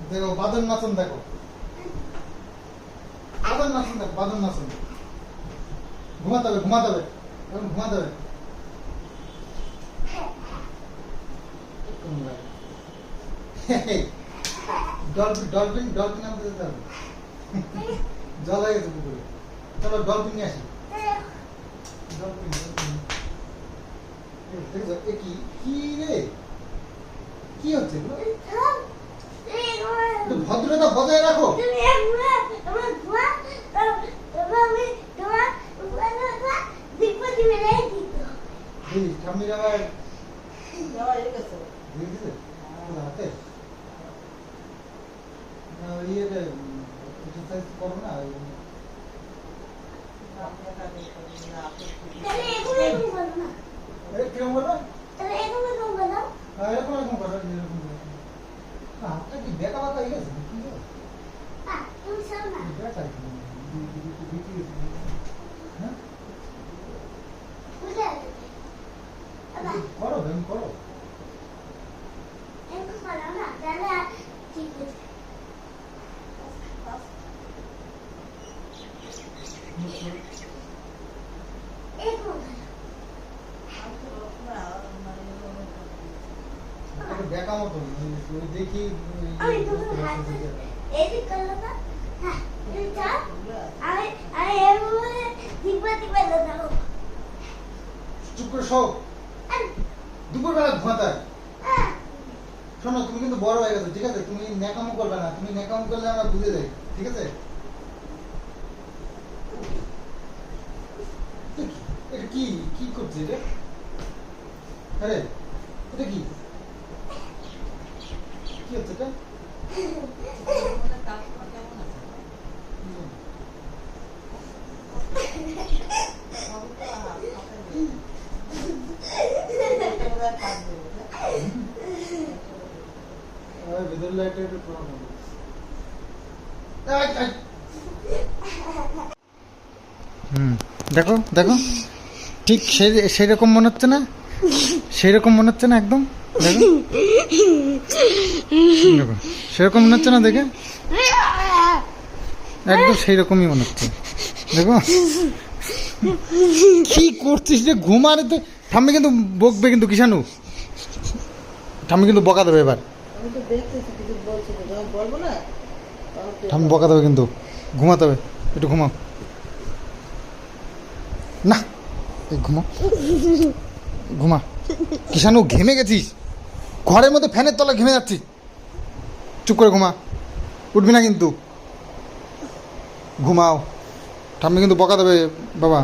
দেখো বাদন নাচন, দেখো বাদন নাচন, দেখো বাদন নাচন। ঘুমাতে হবে, ঘুমাতে হবে, এখন ঘুমাতে হবে। ডলফিন ডলফিন ডলফিন আনতে যেতে হবে। জল হয়ে গেছে পুকুরে, চলো ডলফিন নিয়ে আসি। ডলফিন ডলফিন দেখো, এ কি কি রে, কি হচ্ছে এগুলো? একটু ভদ্রতা বজায় রাখো। ঠাম্মির আবার দিয়ে দিছে হাতে। ইয়েতে এক্সারসাইজ করো না, কিরকম করবে? এরকম এরকম করো, এরকম হাতটা কি বেঁকা বাঁকা হয়ে গেছে? করো ব্যায়াম করো। বেকা মতো দেখি চুপ করে শো। দুপুরবেলা ঘুমাতে হয়। শোনো, তুমি কিন্তু বড় হয়ে গেছো, ঠিক আছে? তুমি ন্যাকামো করবে না, তুমি ন্যাকামো করলে আমরা বুঝে যাই, ঠিক আছে? এটা কি কি করছে এটা? আরে এটা কি কি হচ্ছে এটা? ভিতর লাইটটা একটু প্রবলেম। দেখো দেখো, ঠিক সেরকম মনে হচ্ছে না? সেরকম মনে হচ্ছে না একদম? দেখো দেখো, সেরকম মনে হচ্ছে না দেখে? একদম সেই রকমই মনে হচ্ছে। দেখো কি করছিস রে, ঘুমারে তো। ঠাম্মি কিন্তু বকবে, কিন্তু কিষানু ঠাম্মি কিন্তু বকা দেবে এবার। ঠাম্মি বকা দেবে কিন্তু, ঘুমাতে হবে, একটু ঘুমাও না, ঘুমা ঘুমা। কিষানু ঘেমে গেছিস, ঘরের মধ্যে ফ্যানের তলায় ঘেমে যাচ্ছিস। চুপ করে ঘুমা, উঠবি না কিন্তু, ঘুমাও। ঠাম্মি কিন্তু বকা দেবে বাবা।